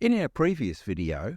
In our previous video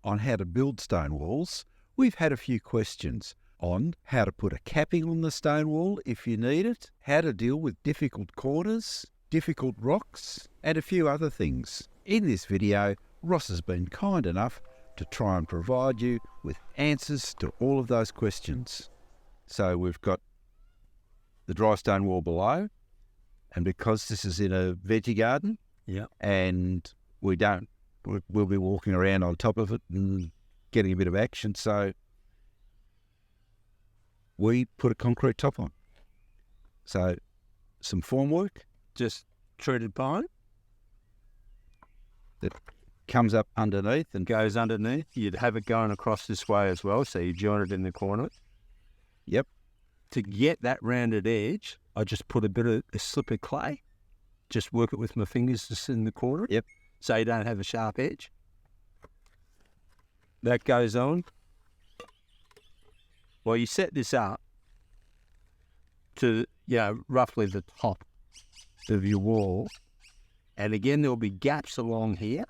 on how to build stone walls, we've had a few questions on how to put a capping on the stone wall if you need it, how to deal with difficult corners, difficult rocks, and a few other things. In this video, Ross has been kind enough to try and provide you with answers to all of those questions. So we've got the dry stone wall below, and because this is in a veggie garden, and we'll be walking around on top of it and getting a bit of action, so we put a concrete top on. So some formwork, just treated pine that comes up underneath and goes underneath. You'd have it going across this way as well, so you join it in the corner. Yep. To get that rounded edge, I just put a bit of a slip of clay, just work it with my fingers just in the corner. Yep. So you don't have a sharp edge. That goes on. Well, you set this up to, roughly the top of your wall. And again, there'll be gaps along here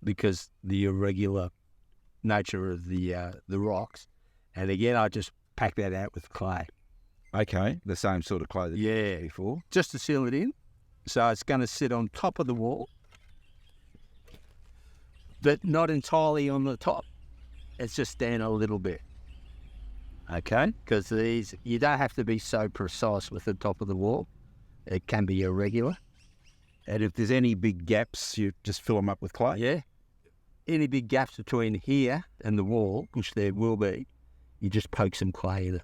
because the irregular nature of the rocks. And again, I just pack that out with clay. Okay, the same sort of clay that you had before. Just to seal it in. So it's going to sit on top of the wall, but not entirely on the top. It's just down a little bit. Okay. Because you don't have to be so precise with the top of the wall. It can be irregular. And if there's any big gaps, you just fill them up with clay? Yeah. Any big gaps between here and the wall, which there will be, you just poke some clay in it.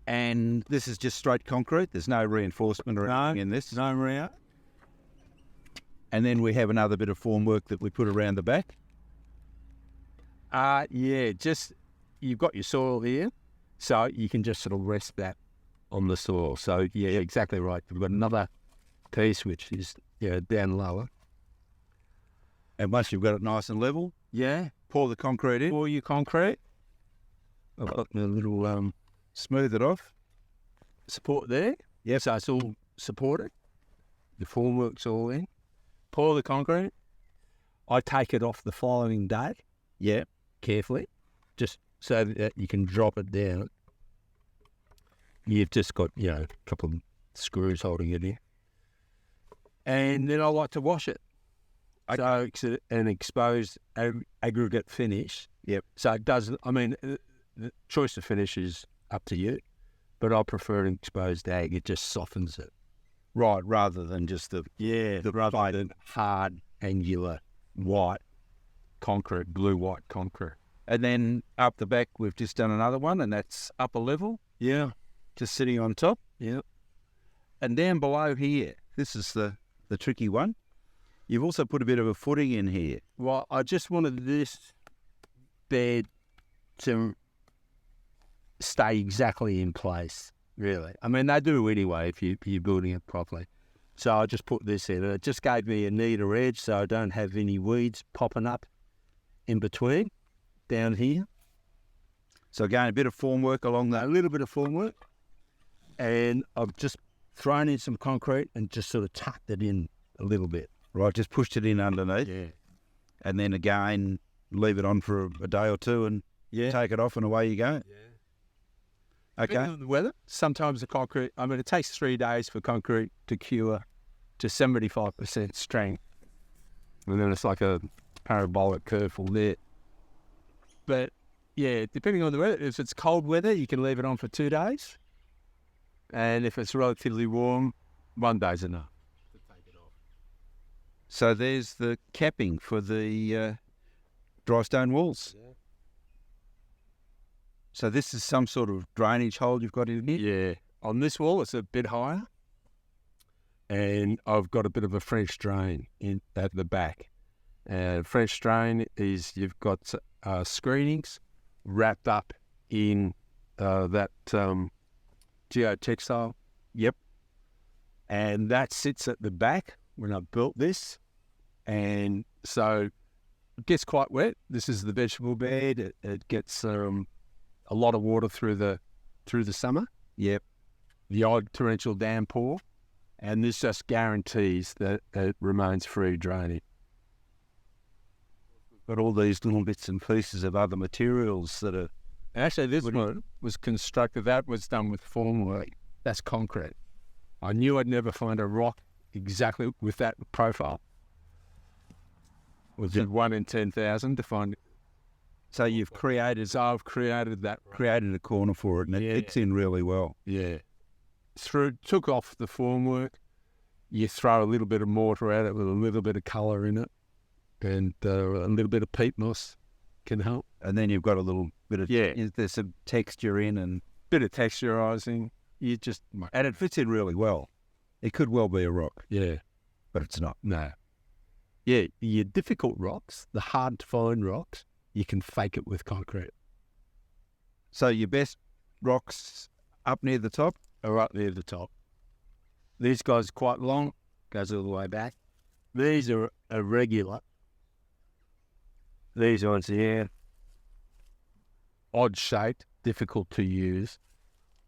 And this is just straight concrete? There's no reinforcement or anything in this? No reinforcement. And then we have another bit of formwork that we put around the back? Just you've got your soil here, so you can just sort of rest that on the soil. So, yeah, exactly right. We've got another piece which is down lower. And once you've got it nice and level, pour the concrete in. Pour your concrete. I've got my little smooth it off. Support there. Yep. So it's all supported. The formwork's all in. Pour the concrete. I take it off the following day. Yeah. Carefully. Just so that you can drop it down. You've just got, a couple of screws holding it in. And then I like to wash it. Okay. So it's an exposed aggregate finish. Yep. So it does, the choice of finish is up to you, but I prefer an exposed ag. It just softens it. Right, rather than just the hard, angular, white concrete, blue-white concrete. And then up the back, we've just done another one, and that's upper level. Yeah. Just sitting on top. Yeah. And down below here, this is the tricky one. You've also put a bit of a footing in here. Well, I just wanted this bed to stay exactly in place, really. They do anyway if you're building it properly. So I just put this in. It just gave me a neater edge so I don't have any weeds popping up in between down here. So again, a bit of formwork along that. A little bit of formwork. And I've just thrown in some concrete and just sort of tucked it in a little bit. Right, just pushed it in underneath. Yeah. And then again, leave it on for a day or two and take it off and away you go. Yeah. Okay. Depending on the weather, sometimes the concrete, it takes 3 days for concrete to cure to 75% strength. And then it's like a parabolic curve from there. But, depending on the weather, if it's cold weather, you can leave it on for 2 days. And if it's relatively warm, 1 day's enough to take it off. So there's the capping for the dry stone walls. Yeah. So this is some sort of drainage hole you've got in here? Yeah. On this wall, it's a bit higher. And I've got a bit of a French drain at the back. French drain is you've got screenings wrapped up in that geotextile. Yep. And that sits at the back when I built this. And so it gets quite wet. This is the vegetable bed. It gets a lot of water through the summer. Yep. The odd torrential downpour. And this just guarantees that it remains free draining. got all these little bits and pieces of other materials that are... Actually, this one was constructed, that was done with formwork. That's concrete. I knew I'd never find a rock exactly with that profile. Was it 1 in 10,000 to find it? So you've created So I've created that. a corner for it, and it fits in really well. Yeah. Took off the formwork. You throw a little bit of mortar at it with a little bit of colour in it, and a little bit of peat moss can help. And then you've got a little bit of there's some texture in and Bit of texturising. and it fits in really well. It could well be a rock, Yeah. but it's not. No. Yeah, your difficult rocks, the hard to find rocks, you can fake it with concrete. So your best rocks up near the top. Are up near the top. These guys are quite long, goes all the way back. These are irregular. These ones here, odd shaped, difficult to use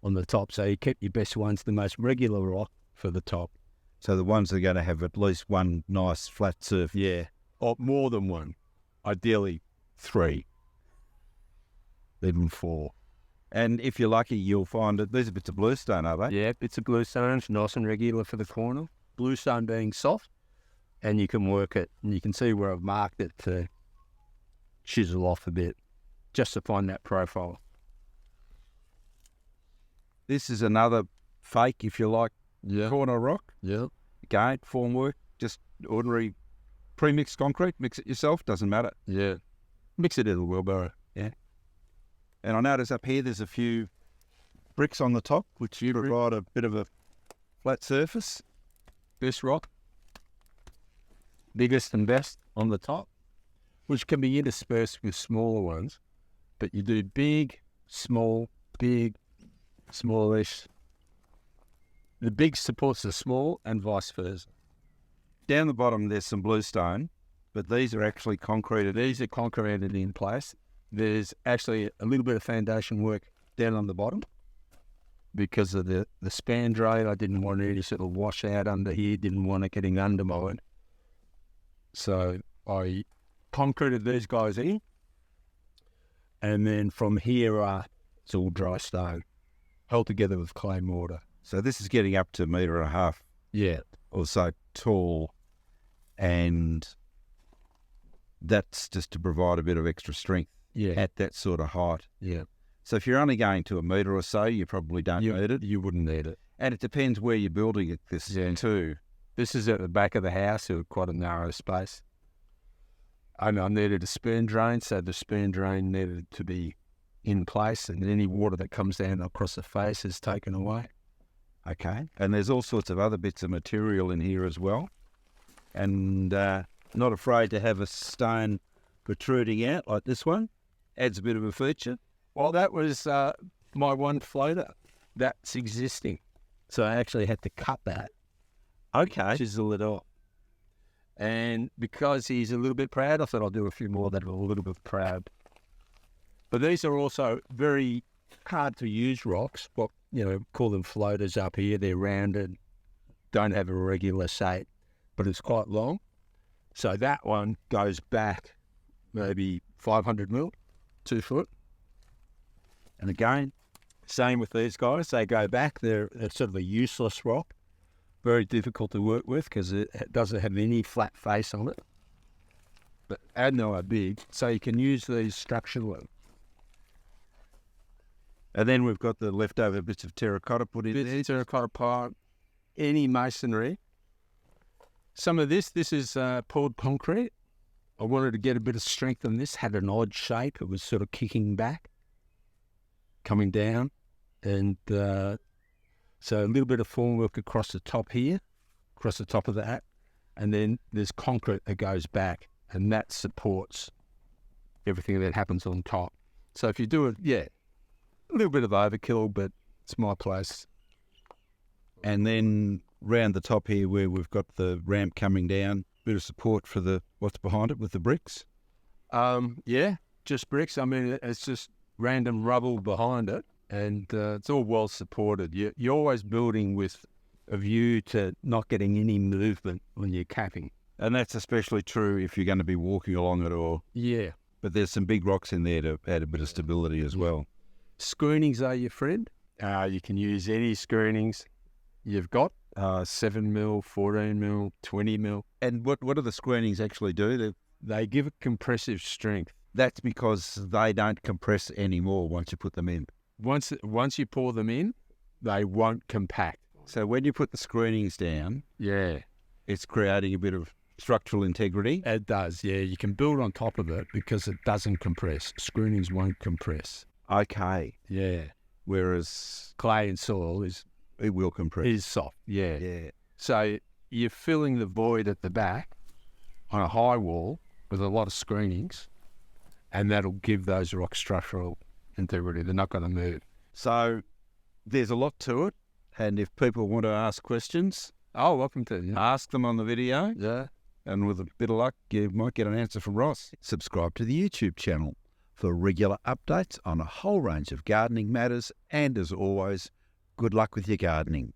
on the top. So you keep your best ones, the most regular rock for the top. So the ones that are going to have at least one nice flat surface. Yeah, or more than one. Ideally 3, even 4. And if you're lucky, you'll find that these are bits of bluestone, are they? Yeah, bits of bluestone, nice and regular for the corner. Bluestone being soft, and you can work it, and you can see where I've marked it to chisel off a bit, just to find that profile. This is another fake, if you like, corner rock. Yeah. Again, formwork, just ordinary pre-mixed concrete. Mix it yourself, doesn't matter. Yeah. Mix it in a wheelbarrow. And I notice up here there's a few bricks on the top, which provide a bit of a flat surface. This rock, biggest and best on the top, which can be interspersed with smaller ones. But you do big, small, big, smallish. The big supports the small and vice versa. Down the bottom there's some bluestone, but these are actually concreted. These are concreted in place. There's actually a little bit of foundation work down on the bottom because of the span drain. I didn't want any sort of washout under here, didn't want it getting undermined. So I concreted these guys in, and then from here it's all dry stone, held together with clay mortar. So this is getting up to 1.5 meters Yeah. or so tall, and that's just to provide a bit of extra strength at that sort of height. Yeah. So if you're only going to 1 metre or so, you probably don't need it. You wouldn't need it. And it depends where you're building it too. This is at the back of the house, so quite a narrow space. And I needed a span drain, so the span drain needed to be in place, and any water that comes down across the face is taken away. Okay. And there's all sorts of other bits of material in here as well. And not afraid to have a stone protruding out like this one. Adds a bit of a feature. Well, that was my one floater. That's existing. So I actually had to cut that. Okay. Chisel it off. And because he's a little bit proud, I thought I'll do a few more that are a little bit proud. But these are also very hard to use rocks. What, call them floaters up here. They're rounded, don't have a regular shape, but it's quite long. So that one goes back maybe 500 mil, 2 foot. And again, same with these guys. They go back. They're sort of a useless rock. Very difficult to work with because it doesn't have any flat face on it. But adno are big, so you can use these structurally. And then we've got the leftover bits of terracotta put in there. Terracotta pipe, any masonry. Some of this is poured concrete. I wanted to get a bit of strength on this. Had an odd shape. It was sort of kicking back, coming down. And so a little bit of formwork across the top here, across the top of that. And then there's concrete that goes back, and that supports everything that happens on top. So if you do it, a little bit of overkill, but it's my place. And then round the top here where we've got the ramp coming down, bit of support for what's behind it with the bricks. Just bricks. I mean, it's just random rubble behind it, and it's all well supported. You're always building with a view to not getting any movement when you're capping. And that's especially true if you're going to be walking along it, Yeah. but there's some big rocks in there to add a bit of stability as well. Screenings are your friend. You can use any screenings you've got, 7 mil, 14 mil, 20 mil. And what do the screenings actually do? They give it compressive strength. That's because they don't compress anymore once you put them in. Once you pour them in, they won't compact. So when you put the screenings down, Yeah, it's creating a bit of structural integrity. it does. Yeah, you can build on top of it because it doesn't compress. Screenings won't compress. Okay. Yeah, Whereas clay and soil it will compress. is soft. Yeah. Yeah. So you're filling the void at the back on a high wall with a lot of screenings, and that'll give those rocks structural integrity. They're not going to move. So there's a lot to it. And if people want to ask questions, Oh, welcome to ask them on the video. Yeah. And with a bit of luck, you might get an answer from Ross. Subscribe to the YouTube channel for regular updates on a whole range of gardening matters. And as always, good luck with your gardening.